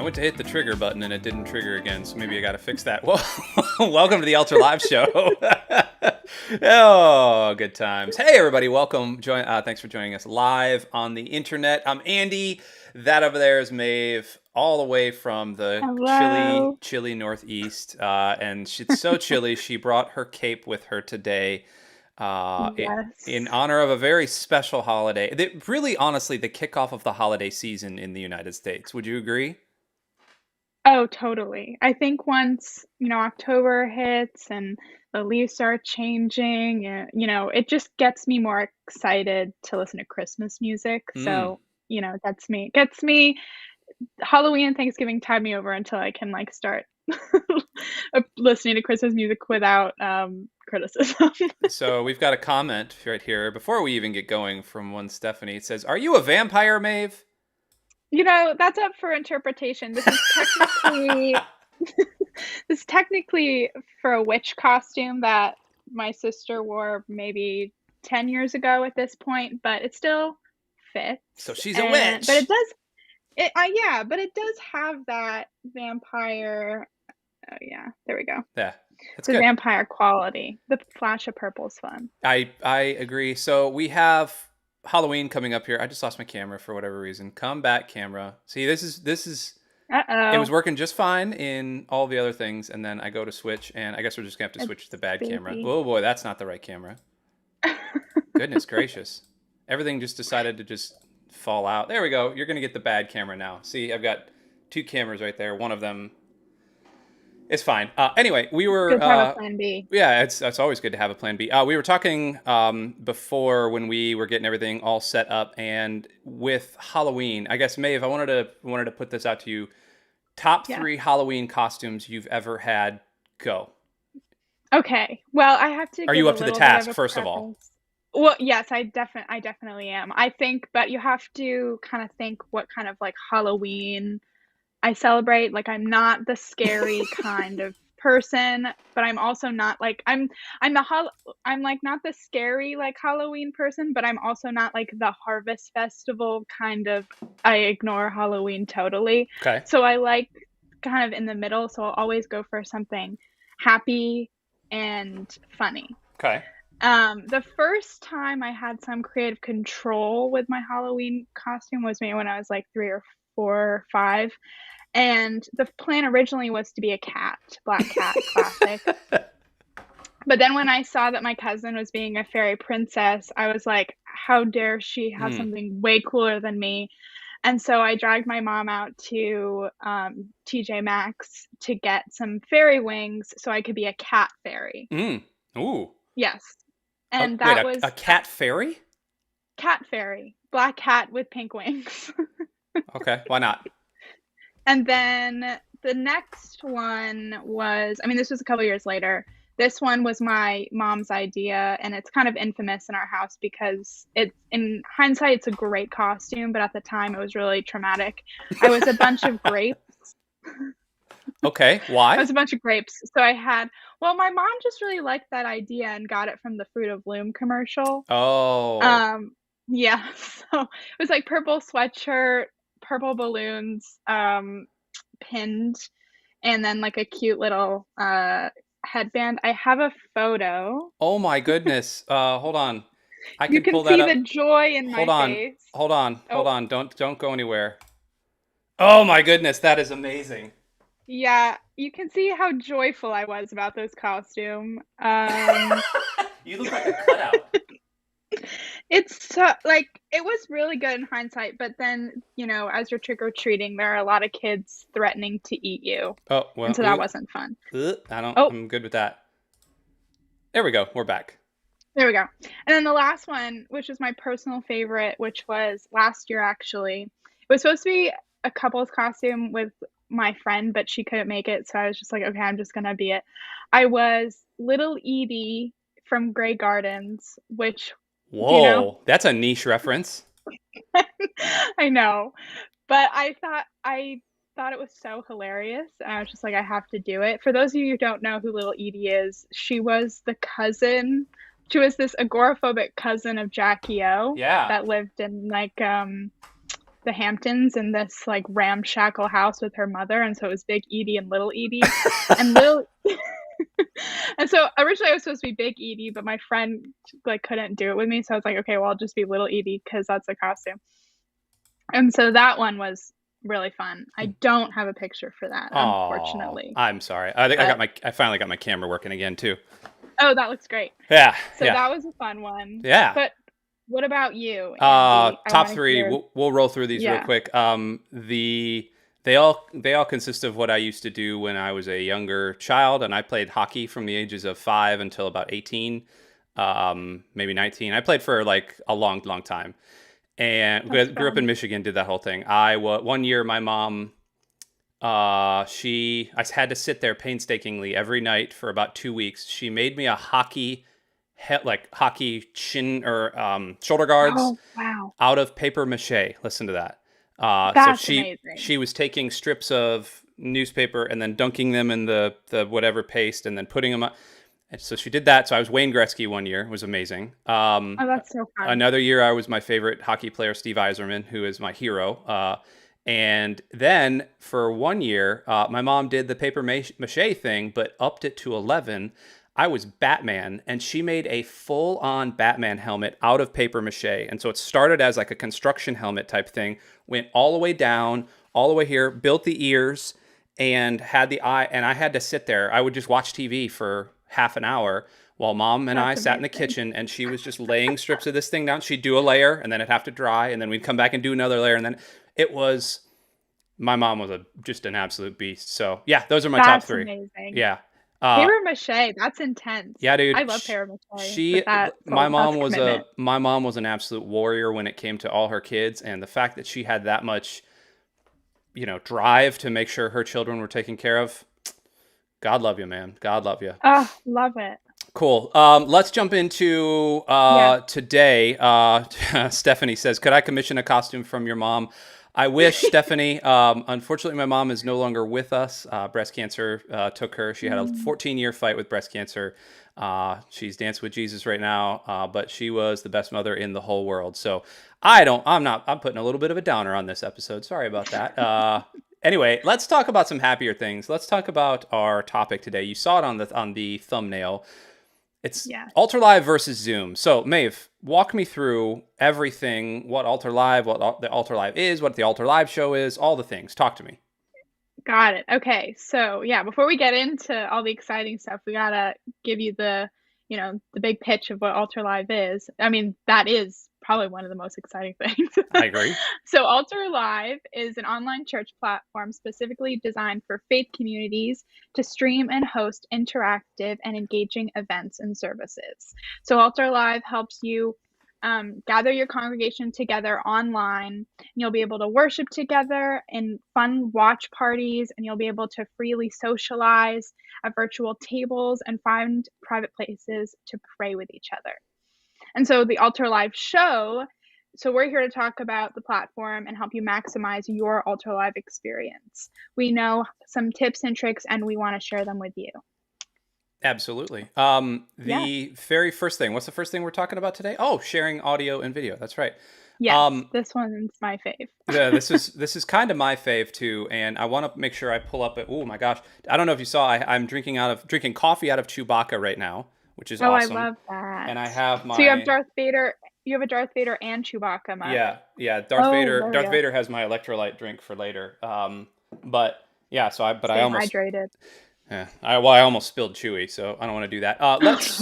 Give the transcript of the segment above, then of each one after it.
went to hit the trigger button and it didn't trigger again, so maybe I got to fix that. Well, welcome to the Ultra Live Show. Oh, good times. Hey, everybody. Welcome. Thanks for joining us live on the internet. I'm Andy. That over there is Maeve, all the way from the chilly Northeast. And it's so chilly, she brought her cape with her today. In honor of a very special holiday. Really, honestly, the kickoff of the holiday season in the United States. Would you agree? Oh, totally. I think once, October hits and the leaves start changing, it just gets me more excited to listen to Christmas music. Mm. So, gets me Halloween and Thanksgiving tide me over until I can like start listening to Christmas music without criticism. So we've got a comment right here before we even get going from one Stephanie. It says, "Are you a vampire, Maeve?" That's up for interpretation. This is technically for a witch costume that my sister wore maybe 10 years ago at this point, but it still fits. So she's a witch. But it does have that vampire. Oh yeah, there we go. Yeah, that's The good. vampire quality. The flash of purple is fun. I agree. So we have Halloween coming up here. I just lost my camera for whatever reason. Come back, camera. See, this is. Uh-oh. It was working just fine in all the other things, and then I go to switch, and I guess we're just gonna have to switch to the bad camera. Oh boy, that's not the right camera. Goodness gracious. Everything just decided to just fall out. There we go. You're gonna get the bad camera now. See, I've got two cameras right there. One of them is fine. Anyway, we were. Good to have a plan B. Yeah, it's always good to have a plan B. We were talking before when we were getting everything all set up, and with Halloween, I guess Maeve, I wanted to put this out to you. Top 3 Halloween costumes you've ever had. Go. Okay. Well, I have to Are give you a up to the little bit of task, a first of all? preface. Well, yes, I definitely am. I think, but you have to kind of think what kind of like Halloween I celebrate. Like I'm not the scary kind of person, but I'm also not like I'm the I'm like not the scary like Halloween person, but I'm also not like the Harvest Festival kind of I ignore Halloween totally. Okay. So I like kind of in the middle, so I'll always go for something happy and funny. Okay. The first time I had some creative control with my Halloween costume was maybe when I was like 3 or 4 or 5. And the plan originally was to be a cat, black cat, classic. But then when I saw that my cousin was being a fairy princess, I was like, how dare she have something way cooler than me? And so I dragged my mom out to TJ Maxx to get some fairy wings so I could be a cat fairy. Ooh. Yes. And Wait, that was a cat fairy? Cat fairy. Black cat with pink wings. Okay, why not? And then the next one was, I mean, this was a couple years later. This one was my mom's idea, and it's kind of infamous in our house because it's in hindsight, it's a great costume, but at the time it was really traumatic. I was a bunch of grapes. Okay, why? I was a bunch of grapes. So I had, well, my mom just really liked that idea and got it from the Fruit of Loom commercial. Oh. Yeah. So it was like purple sweatshirt, purple balloons, pinned, and then like a cute little headband. I have a photo. Oh my goodness. Hold on. I You could can pull that see the up. joy in Hold my on. face. Hold on. Hold Oh, on. Don't go anywhere. Oh my goodness, that is amazing. yeah, you can see how joyful I was about this costume. You look like a cutout. It's so, like it was really good in hindsight, but then, as you're trick or treating, there are a lot of kids threatening to eat you. Oh, well, And so that wasn't fun. Oh, I'm good with that. There we go. We're back. there we go. And then the last one, which is my personal favorite, which was last year actually. It was supposed to be a couple's costume with my friend, but she couldn't make it. So I was just like, okay, I'm just gonna be it. I was Little Edie from Grey Gardens, which do you know? Whoa, that's a niche reference. I know. But I thought it was so hilarious. And I was just like, I have to do it. For those of you who don't know who Little Edie is, she was the cousin. She was this agoraphobic cousin of Jackie O Yeah. that lived in like the Hamptons in this like ramshackle house with her mother, and so it was Big Edie and Little Edie. And little and so originally I was supposed to be Big Edie, but my friend like couldn't do it with me, so I was like, okay, well I'll just be Little Edie because that's the costume. And so that one was really fun. I don't have a picture for that, unfortunately. I'm sorry. I think I finally got my camera working again too. Oh, that looks great. Yeah. So that was a fun one. Yeah. But what about you, Andy? Top 3. We'll roll through these real quick. They all consist of what I used to do when I was a younger child, and I played hockey from the ages of 5 until about 18, maybe 19. I played for like a long time, and grew up in Michigan. Did that whole thing. One year my mom, I had to sit there painstakingly every night for about 2 weeks. She made me a hockey chin or shoulder guards out of paper mache. Listen to that. That's amazing. She was taking strips of newspaper and then dunking them in the whatever paste and then putting them up. And so she did that. So I was Wayne Gretzky one year. It was amazing. Oh, that's so fun. Another year I was my favorite hockey player, Steve Yzerman, who is my hero. And then for 1 year, my mom did the paper mache thing, but upped it to 11. I was Batman, and she made a full-on Batman helmet out of paper mache. And so it started as like a construction helmet type thing, went all the way down, all the way here, built the ears, and had the eye. And I had to sit there. I would just watch TV for half an hour while Mom and I sat in the kitchen, and she was just laying strips of this thing down. She'd do a layer, and then it'd have to dry, and then we'd come back and do another layer. And then it was My mom was just an absolute beast. So yeah, those are my top That's three. amazing. Yeah. Uh, Papier-mâché, that's intense. yeah, dude. I love papier-mâché, She, but that's a commitment. my mom was an absolute warrior when it came to all her kids, and the fact that she had that much, drive to make sure her children were taken care of. God love you, man. God love you. Oh, love it. Cool. Let's jump into Yeah. today. Stephanie says, "Could I commission a costume from your mom?" I wish, Stephanie. Unfortunately, my mom is no longer with us. Breast cancer took her. She had a Mm. 14-year fight with breast cancer. She's dancing with Jesus right now, but she was the best mother in the whole world. So I'm putting a little bit of a downer on this episode. Sorry about that. Anyway, let's talk about some happier things. Let's talk about our topic today. You saw it on the thumbnail. It's Yes. Alter Live versus Zoom. So, Maeve, walk me through everything, what Alter Live, what the Alter Live is, what the Alter Live show is, all the things. Talk to me. Got it. Okay. So, yeah, before we get into all the exciting stuff, we gotta give you the big pitch of what Altar Live is. I mean, that is probably one of the most exciting things. I agree. So, Altar Live is an online church platform specifically designed for faith communities to stream and host interactive and engaging events and services. So, Altar Live helps you gather your congregation together online. You'll be able to worship together in fun watch parties, and you'll be able to freely socialize at virtual tables and find private places to pray with each other. And so the Altar Live show, so we're here to talk about the platform and help you maximize your Altar Live experience. We know some tips and tricks, and we want to share them with you. Absolutely. Yeah. The very first thing, what's the first thing we're talking about today? Oh, sharing audio and video. That's right. Yes, this one's my fave. Yeah, this is kind of my fave too, and I want to make sure I pull up it. Oh my gosh, I don't know if you saw. I'm drinking coffee out of Chewbacca right now, which is Oh, I awesome. love that. And I have So you have my Darth Vader. You have a Darth Vader and Chewbacca mug. yeah. Oh, there we Darth go. Vader has my electrolyte drink for later. But yeah, I Stay almost hydrated. yeah, I almost spilled Chewy, so I don't want to do that.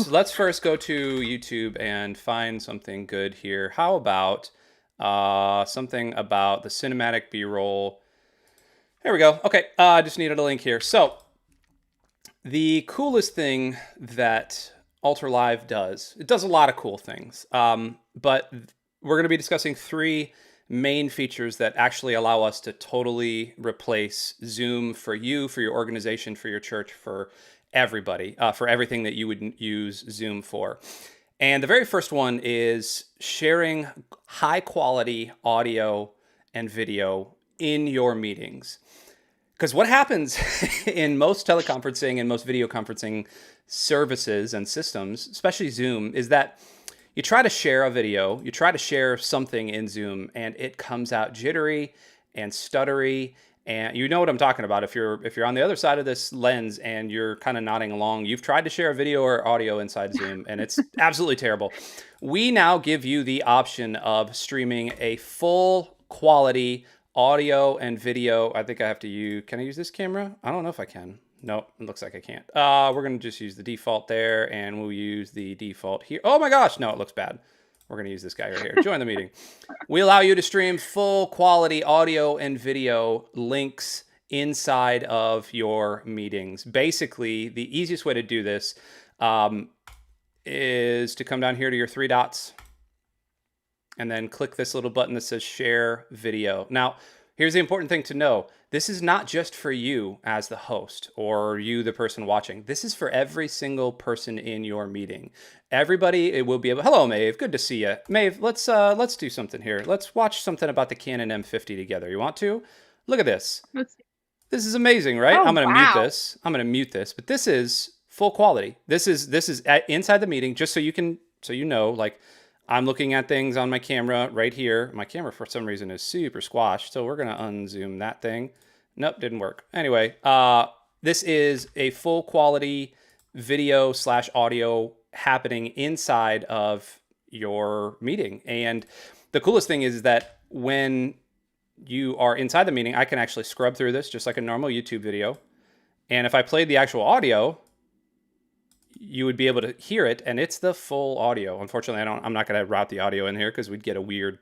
Let's first go to YouTube and find something good here. How about something about the cinematic B-roll? There we go. Okay, I just needed a link here. So the coolest thing that Alter Live does, it does a lot of cool things, but we're going to be discussing three main features that actually allow us to totally replace Zoom for you, for your organization, for your church, for everybody, for everything that you would use Zoom for. And the very first one is sharing high quality audio and video in your meetings. Because what happens in most teleconferencing and most video conferencing services and systems, especially Zoom, is that you try to share a video, you try to share something in Zoom, and it comes out jittery and stuttery. And you know what I'm talking about. If you're on the other side of this lens and you're kind of nodding along, you've tried to share a video or audio inside Zoom, and it's absolutely terrible. We now give you the option of streaming a full quality audio and video. I think I have to use. Can I use this camera? I don't know if I can. Nope, it looks like I can't. We're going to just use the default there, and we'll use the default here. Oh my gosh, no, it looks bad. We're going to use this guy right here. Join the meeting. We allow you to stream full quality audio and video links inside of your meetings. Basically, the easiest way to do this is to come down here to your three dots and then click this little button that says share video. Now, here's the important thing to know. This is not just for you as the host or you, the person watching. This is for every single person in your meeting. Everybody it will be able. Hello, Maeve. Good to see you, Maeve. Let's do something here. Let's watch something about the Canon M50 together. You want to? Look at this. This is amazing, right? Oh, I'm going to mute wow. this. But this is full quality. This is inside the meeting, just so you know, like. I'm looking at things on my camera right here. My camera, for some reason, is super squashed, so we're going to unzoom that thing. Nope, didn't work. Anyway, this is a full quality video / audio happening inside of your meeting. And the coolest thing is that when you are inside the meeting, I can actually scrub through this just like a normal YouTube video. And if I played the actual audio, you would be able to hear it, and it's the full audio. Unfortunately, I'm not going to route the audio in here because we'd get a weird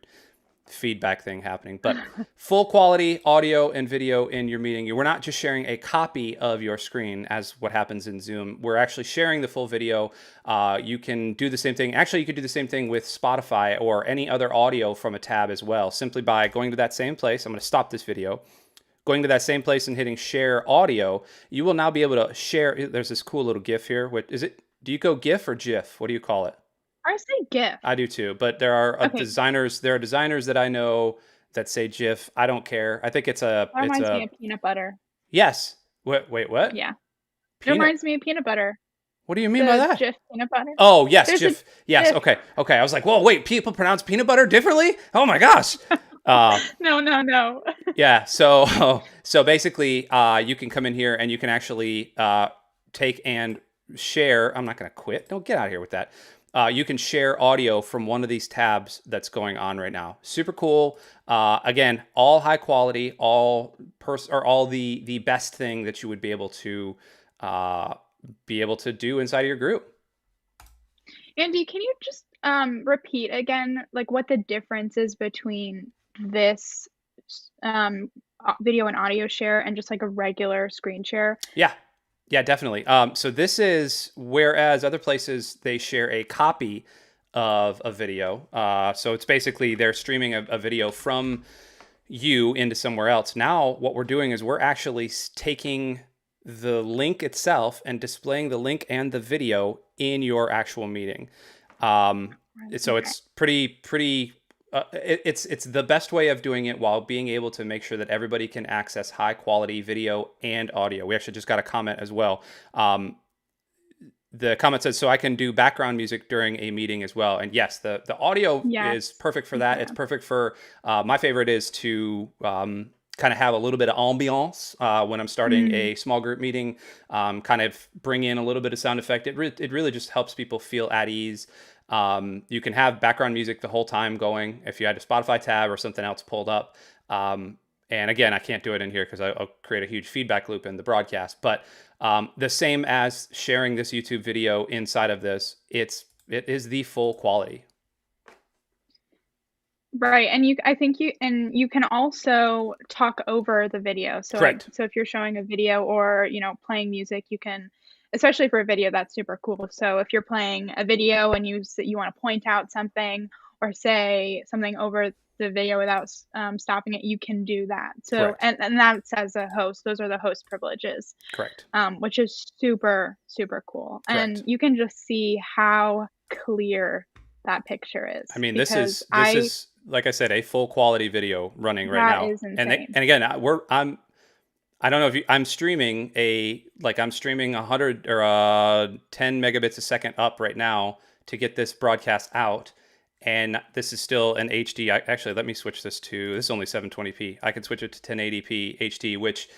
feedback thing happening. But full quality audio and video in your meeting. We're not just sharing a copy of your screen as what happens in Zoom. We're actually sharing the full video. You can do the same thing. Actually, you could do the same thing with Spotify or any other audio from a tab as well, simply by going to that same place. I'm going to stop this video. Going to that same place and hitting share audio, you will now be able to share. There's this cool little GIF here. What is it? Do you go GIF or GIF? What do you call it? I say GIF. I do too, but there are designers. There are designers that I know that say GIF. I don't care. I think it's a. That reminds me of peanut butter. Yes. Wait, what? Yeah. It reminds me of peanut butter. What do you mean by that? GIF peanut butter. Oh, yes, GIF. Yes, GIF. Okay. I was like, whoa, wait, people pronounce peanut butter differently? Oh my gosh. No. Yeah. So basically, you can come in here and you can actually take and share. I'm not going to quit. Don't get out of here with that. You can share audio from one of these tabs that's going on right now. Super cool. Again, all high quality, all the best thing that you would be able to do inside of your group. Andy, can you just repeat again, like what the difference is between this video and audio share and just like a regular screen share? Yeah, definitely. So this is, whereas other places they share a copy of a video. So it's basically they're streaming a video from you into somewhere else. Now what we're doing is we're actually taking the link itself and displaying the link and the video in your actual meeting. So it's pretty. It's the best way of doing it while being able to make sure that everybody can access high quality video and audio. We actually just got a comment as well. The comment says, so I can do background music during a meeting as well. And yes, the audio is perfect for that. Yeah. It's perfect for, my favorite is to kind of have a little bit of ambiance when I'm starting a small group meeting, kind of bring in a little bit of sound effect. It really just helps people feel at ease. You can have background music the whole time going if you had a Spotify tab or something else pulled up. And again, I can't do it in here because I'll create a huge feedback loop in the broadcast. But the same as sharing this YouTube video inside of this, it is the full quality. Right, and you can also talk over the video. So correct. So if you're showing a video or playing music, you can, especially for a video, that's super cool. So if you're playing a video and you want to point out something or say something over the video without stopping it, you can do that. So and that's as a host, those are the host privileges. Correct. Which is super, super cool. Correct. And you can just see how clear that picture is. I mean, this is like I said, a full quality video running right now. That is insane. And again, I don't know if I'm streaming 100 or 10 megabits a second up right now to get this broadcast out. And this is still an HD. Actually, let me switch this is only 720p. I can switch it to 1080p HD, which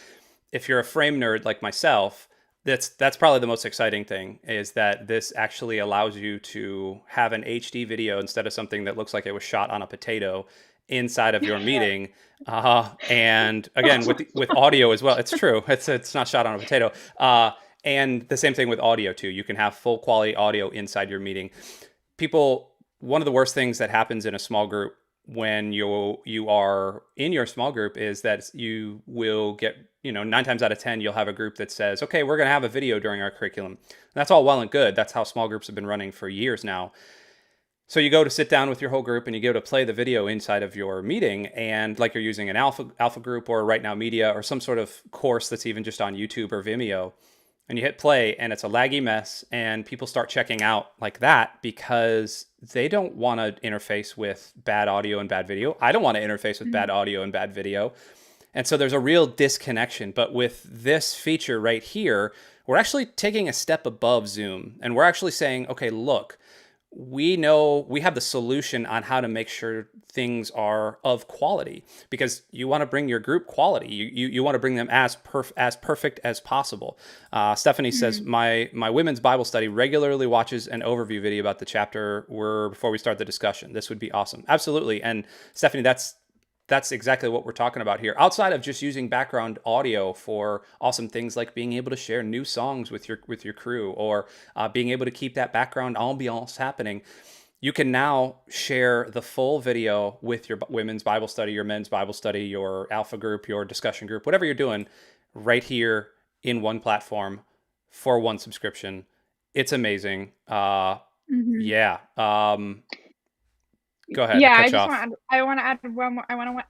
if you're a frame nerd like myself, that's probably the most exciting thing, is that this actually allows you to have an HD video instead of something that looks like it was shot on a potato inside of your meeting. And again, with audio as well. It's true. It's not shot on a potato. And the same thing with audio too. You can have full quality audio inside your meeting. One of the worst things that happens in a small group when you are in your small group is that you will get, 9 times out of 10, you'll have a group that says, okay, we're going to have a video during our curriculum. And that's all well and good. That's how small groups have been running for years now. So you go to sit down with your whole group and you go to play the video inside of your meeting, and like you're using an alpha group or Right Now Media or some sort of course that's even just on YouTube or Vimeo, and you hit play and it's a laggy mess, and people start checking out like that because they don't want to interface with bad audio and bad video. I don't want to interface with bad audio and bad video. And so there's a real disconnection. But with this feature right here, we're actually taking a step above Zoom, and we're actually saying, okay, look, we know we have the solution on how to make sure things are of quality, because you want to bring your group quality. You want to bring them as perfect as possible. Stephanie says, my women's Bible study regularly watches an overview video about the chapter before we start the discussion. This would be awesome. Absolutely. And Stephanie, that's exactly what we're talking about here. Outside of just using background audio for awesome things like being able to share new songs with your crew, or being able to keep that background ambiance happening, you can now share the full video with your women's Bible study, your men's Bible study, your alpha group, your discussion group, whatever you're doing, right here in one platform for one subscription. It's amazing. Mhm. Yeah. Go ahead. I Yeah, cut you off. I wanna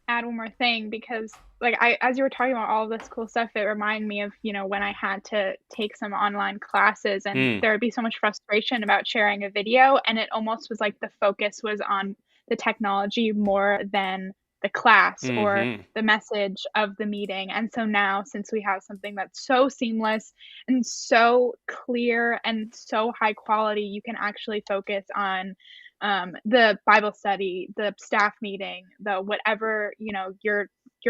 add one more thing because, like, as you were talking about all this cool stuff, it reminded me of, when I had to take some online classes, and Mm, there would be so much frustration about sharing a video, and it almost was like the focus was on the technology more than the class or mm-hmm. the message of the meeting. And so now, since we have something that's so seamless and so clear and so high quality, you can actually focus on the Bible study, the staff meeting, the whatever, you're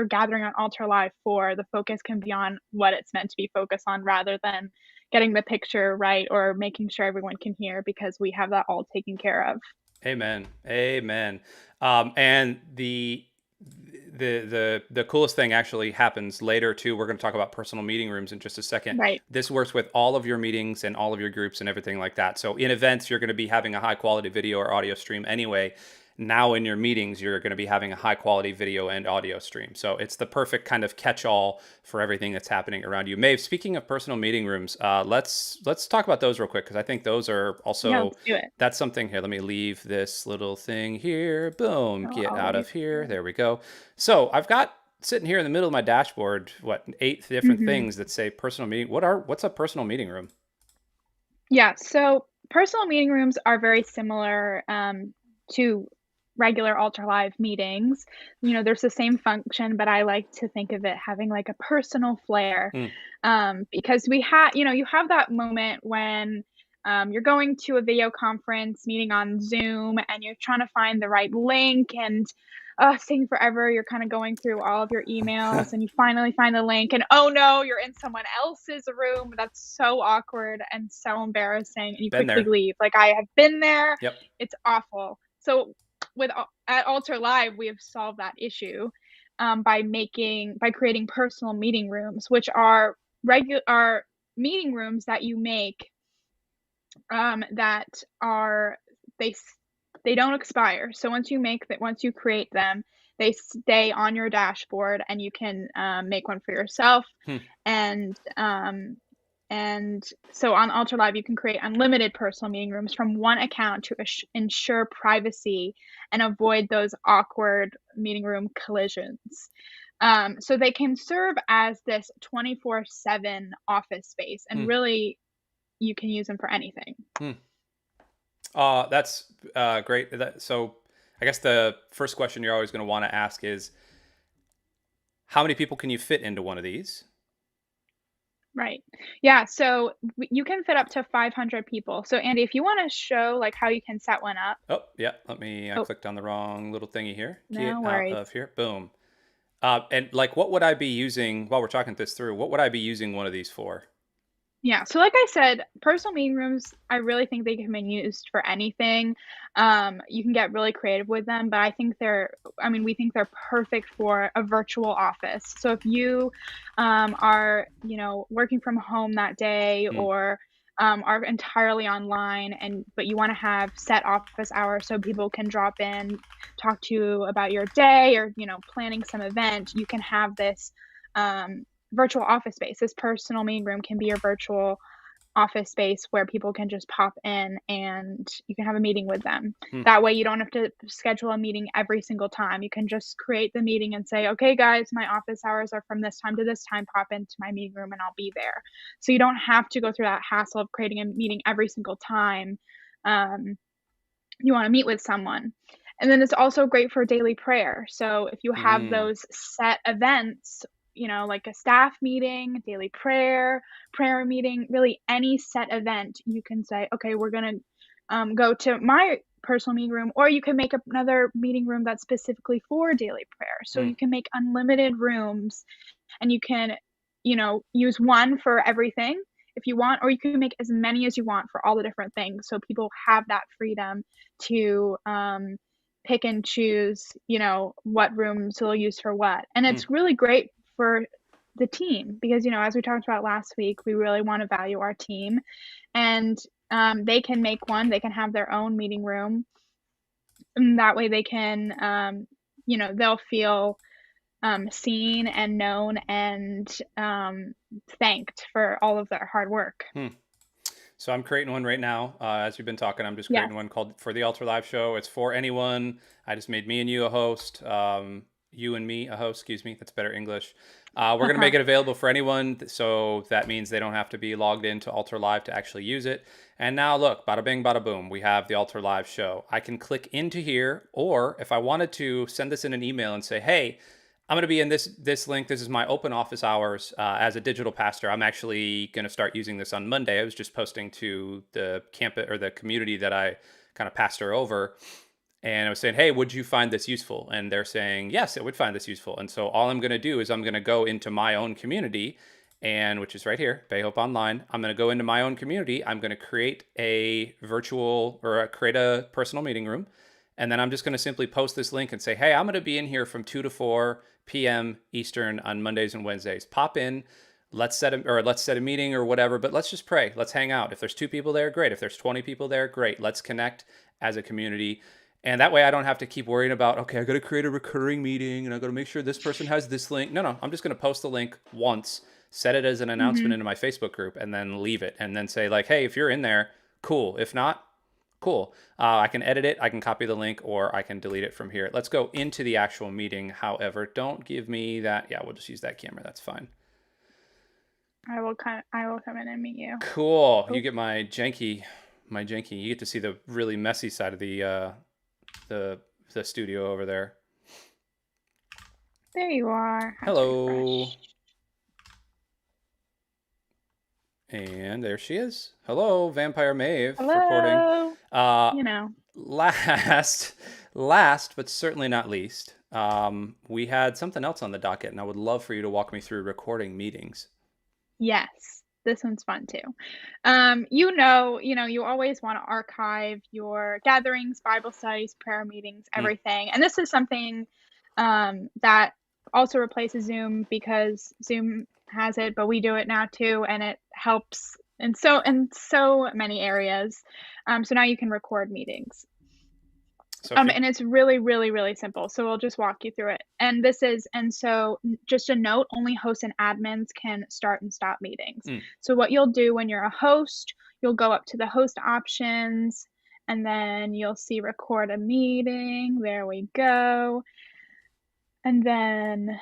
gathering on Altar Live for. The focus can be on what it's meant to be focused on rather than getting the picture right or making sure everyone can hear, because we have that all taken care of. Amen. Amen. And the coolest thing actually happens later too. We're going to talk about personal meeting rooms in just a second. Right. This works with all of your meetings and all of your groups and everything like that. So in events, you're going to be having a high quality video or audio stream anyway. Now in your meetings, you're going to be having a high quality video and audio stream. So it's the perfect kind of catch all for everything that's happening around you. Maeve, speaking of personal meeting rooms, let's talk about those real quick, because I think those are Yeah, also, let's do it. that's something here. Let me leave this little thing here. Boom. I'll Get out always of here. do There we go. So I've got sitting here in the middle of my dashboard, what, 8 it. different things that say personal meeting. What's a personal meeting room? Yeah, so personal meeting rooms are very similar to regular Altar Live meetings. There's the same function, but I like to think of it having like a personal flair, Hmm. because you have that moment when you're going to a video conference meeting on Zoom and you're trying to find the right link, and it's taking forever. You're kind of going through all of your emails and you finally find the link, and oh no, you're in someone else's room. That's so awkward and so embarrassing. And you Been quickly there. leave. Like, I have been there. Yep. It's awful. So at Altar Live, we have solved that issue by creating personal meeting rooms, which are meeting rooms that you make that are they s- they don't expire. So once you create them, they stay on your dashboard, and you can make one for yourself. Hmm. And so on Ultra Live, you can create unlimited personal meeting rooms from one account to ensure privacy and avoid those awkward meeting room collisions. So they can serve as this 24/7 office space, and Hmm. really, you can use them for anything. Hmm. That's great. So I guess the first question you're always going to want to ask is, how many people can you fit into one of these? Right. Yeah, so you can fit up to 500 people. So Andy, if you want to show like how you can set one up. Oh, yeah. Let me. I Oh, clicked on the wrong little thingy here. no Get out worries. of here. Boom. And like, what would I be using while we're talking this through? What would I be using one of these for? Yeah, so like I said, personal meeting rooms, I really think they can be used for anything. You can get really creative with them, but we think they're perfect for a virtual office. So if you are, working from home that day, Hmm. or are entirely online, but you want to have set office hours so people can drop in, talk to you about your day, or, planning some event, you can have this virtual office space. This personal meeting room can be your virtual office space where people can just pop in and you can have a meeting with them. Hmm. That way you don't have to schedule a meeting every single time. You can just create the meeting and say, okay, guys, my office hours are from this time to this time. Pop into my meeting room and I'll be there. So you don't have to go through that hassle of creating a meeting every single time you want to meet with someone. And then it's also great for daily prayer. So if you have Hmm. those set events, like a staff meeting, daily prayer meeting, really any set event, you can say, okay, we're going to go to my personal meeting room, or you can make another meeting room that's specifically for daily prayer. So Hmm. you can make unlimited rooms, and you can, use one for everything if you want, or you can make as many as you want for all the different things. So people have that freedom to pick and choose, what rooms they'll use for what. And Hmm. it's really great for the team because, as we talked about last week, we really want to value our team, and they can make one, they can have their own meeting room. And that way they can, they'll feel seen and known and thanked for all of their hard work. So I'm creating one right now. As we've been talking, I'm just Yes. creating one called for the Altar Live Show. It's for anyone. I just made me and you a host. You and me a host. Excuse me. That's better English. We're gonna make it available for anyone. So that means they don't have to be logged into Altar Live to actually use it. And now look, bada bing, bada boom. We have the Altar Live Show. I can click into here, or if I wanted to send this in an email and say, hey, I'm going to be in this link. This is my open office hours as a digital pastor. I'm actually going to start using this on Monday. I was just posting to the campus or the community that I kind of pastor over, and I was saying, "Hey, would you find this useful?" And they're saying, "Yes, it would find this useful." And so all I'm going to do is I'm going to go into my own community, and which is right here, Bay Hope Online. I'm going to go into my own community. I'm going to create a virtual or create a personal meeting room. And then I'm just going to simply post this link and say, hey, I'm going to be in here from 2 to 4 p.m. Eastern on Mondays and Wednesdays. Pop in. Let's set a meeting or whatever, but let's just pray. Let's hang out. If there's 2 people there, great. If there's 20 people there, great. Let's connect as a community. And that way I don't have to keep worrying about, okay, I got to create a recurring meeting and I got to make sure this person has this link. No, I'm just going to post the link once, set it as an announcement into my Facebook group, and then leave it. And then say like, hey, if you're in there, cool. If not, cool. I can edit it. I can copy the link, or I can delete it from here. Let's go into the actual meeting. However, don't give me that. Yeah, we'll just use that camera. That's fine. I will come in and meet you. Cool. You get my janky. You get to see the really messy side of the studio over there. There you are. Hello. And there she is. Hello, Vampire Maeve. Hello. Recording. Last, but certainly not least, we had something else on the docket, and I would love for you to walk me through recording meetings. Yes, this one's fun too. You always want to archive your gatherings, Bible studies, prayer meetings, everything. And this is something that also replaces Zoom because Zoom has it, but we do it now too, and it helps in so many areas. So now you can record meetings. And it's really, really, really simple. So we'll just walk you through it. And so just a note, only hosts and admins can start and stop meetings. So what you'll do when you're a host, you'll go up to the host options, and then you'll see record a meeting. There we go. And then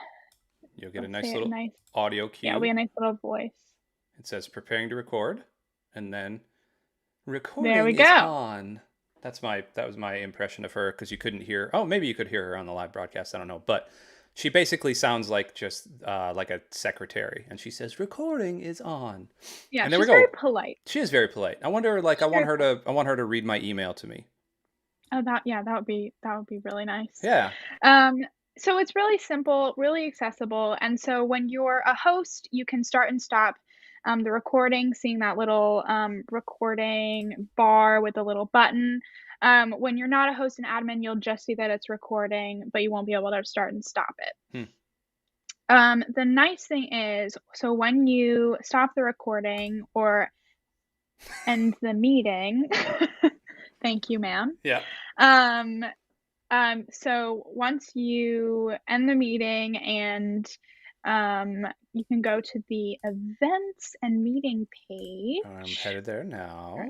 you'll get a nice little audio cue. Yeah, it'll be a nice little voice. It says preparing to record, and then recording there we is go. on. That was my impression of her, because you couldn't hear. Oh, maybe you could hear her on the live broadcast. I don't know, but she basically sounds like just like a secretary, and she says recording is on. Yeah, and she's very polite. She is very polite. I wonder, I want her to read my email to me. Oh, that would be really nice. Yeah. So it's really simple, really accessible, and so when you're a host, you can start and stop the recording, seeing that little recording bar with a little button. When you're not a host and admin, you'll just see that it's recording, but you won't be able to start and stop it. The nice thing is, so when you stop the recording or end the meeting, thank you, ma'am. Yeah. So once you end the meeting and you can go to the events and meeting page. I'm headed there now. Right,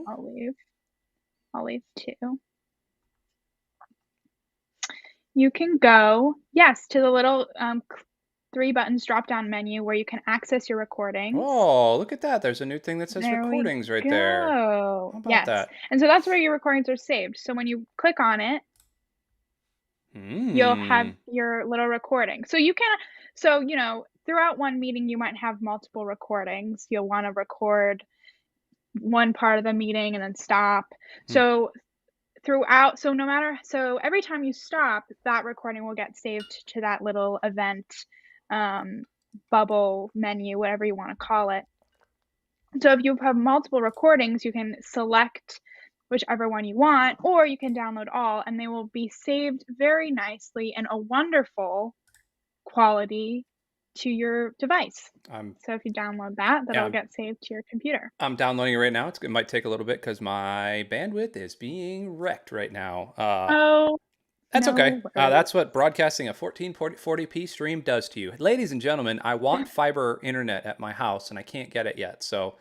I'll leave too. You can go, to the little 3 buttons drop down menu where you can access your recordings. Oh, look at that. There's a new thing that says recordings right there. How about that? And so that's where your recordings are saved. So when you click on it, you'll have your little recording. So throughout one meeting, you might have multiple recordings. You'll want to record one part of the meeting and then stop. So every time you stop, that recording will get saved to that little event bubble menu, whatever you want to call it. So if you have multiple recordings, you can select whichever one you want, or you can download all, and they will be saved very nicely in a wonderful quality to your device. So if you download that'll get saved to your computer. I'm downloading it right now. It might take a little bit because my bandwidth is being wrecked right now. That's okay. No worries. That's what broadcasting a 1440p stream does to you. Ladies and gentlemen, I want fiber internet at my house and I can't get it yet. So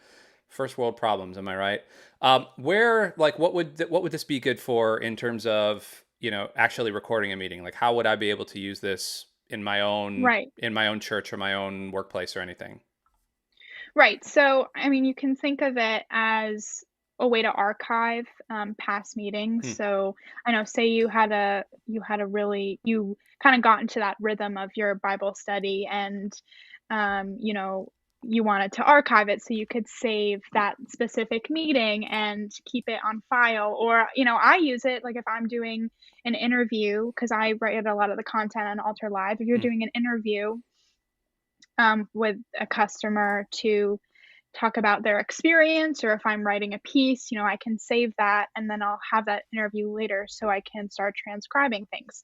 first world problems, am I right? What would this be good for in terms of, actually recording a meeting? Like how would I be able to use this Right. in my own church or my own workplace or anything? Right. So, I mean, you can think of it as a way to archive past meetings. Hmm. So, I know, say you kind of got into that rhythm of your Bible study, and you know, you wanted to archive it so you could save that specific meeting and keep it on file. Or, I use it like if I'm doing an interview because I write a lot of the content on Altar Live. If you're Hmm. doing an interview with a customer to talk about their experience, or if I'm writing a piece, I can save that and then I'll have that interview later so I can start transcribing things.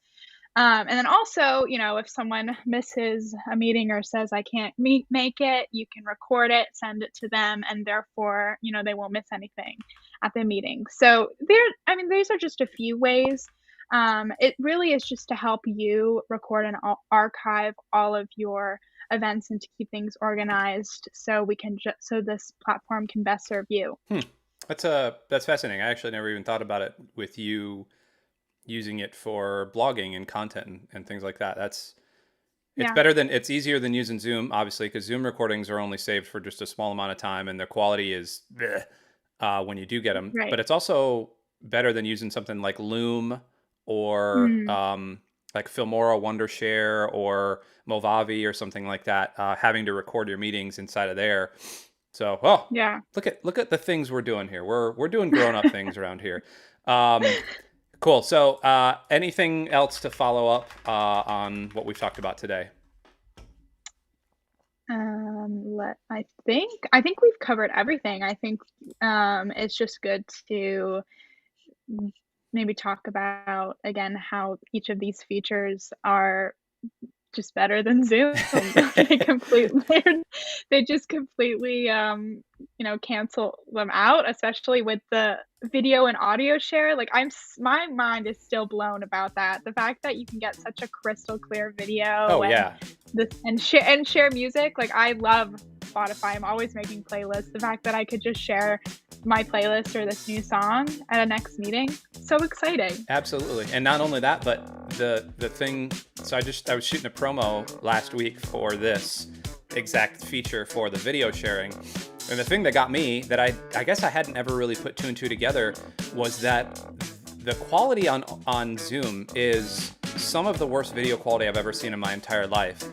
And then also, if someone misses a meeting or says I can't make it, you can record it, send it to them, and therefore, they won't miss anything at the meeting. So I mean, these are just a few ways. It really is just to help you record and archive all of your events and to keep things organized so so this platform can best serve you. Hmm. That's fascinating. I actually never even thought about it with you using it for blogging and content and things like that. Yeah, It's easier than using Zoom, obviously, because Zoom recordings are only saved for just a small amount of time and their quality is bleh, when you do get them. right. But it's also better than using something like Loom or Mm, like Filmora Wondershare or Movavi or something like that, having to record your meetings inside of there. So, yeah. look at the things we're doing here. We're doing grown up things around here. Um, Cool. So, anything else to follow up on what we've talked about today? I think we've covered everything. I think it's just good to maybe talk about again how each of these features are just better than Zoom. They completely they just completely, cancel them out, especially with the video and audio share. Like, my mind is still blown about that. The fact that you can get such a crystal clear video Oh yeah, and share music. Like, I love Spotify. I'm always making playlists. The fact that I could just share my playlist or this new song at a next meeting, so exciting. absolutely. And not only that, but the thing. So I was shooting a promo last week for this exact feature for the video sharing. And the thing that got me that I guess I hadn't ever really put two and two together was that the quality on Zoom is some of the worst video quality I've ever seen in my entire life.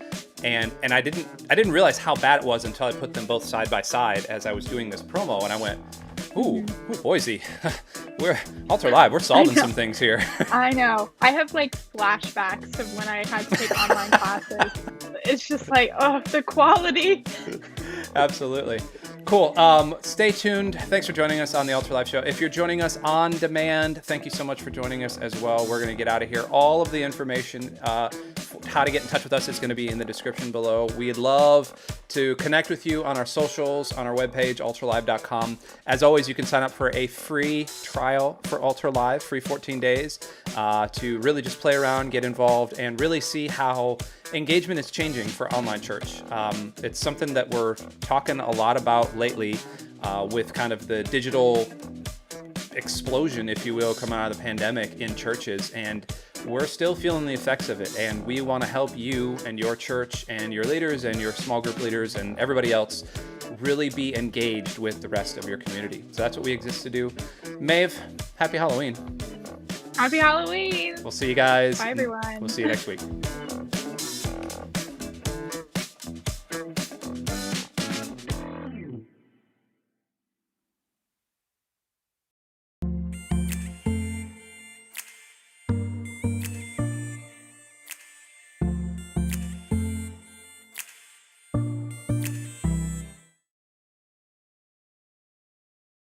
And I didn't realize how bad it was until I put them both side by side as I was doing this promo, and I went, ooh, Boise, we're Altar Live, we're solving some things here. I know. I have like flashbacks of when I had to take online classes. It's just like, oh, the quality. Absolutely. Cool. Stay tuned. Thanks for joining us on the Altar Live Show. If you're joining us on demand, thank you so much for joining us as well. We're going to get out of here. All of the information, how to get in touch with us is going to be in the description below. We'd love to connect with you on our socials, on our webpage, altarlive.com. As always, you can sign up for a free trial for Altar Live, free 14 days, to really just play around, get involved, and really see how engagement is changing for online church. It's something that we're talking a lot about lately with kind of the digital explosion, if you will, coming out of the pandemic in churches. And we're still feeling the effects of it. And we want to help you and your church and your leaders and your small group leaders and everybody else really be engaged with the rest of your community. So that's what we exist to do. Maeve, happy Halloween. Happy Halloween. We'll see you guys. Bye, everyone. We'll see you next week.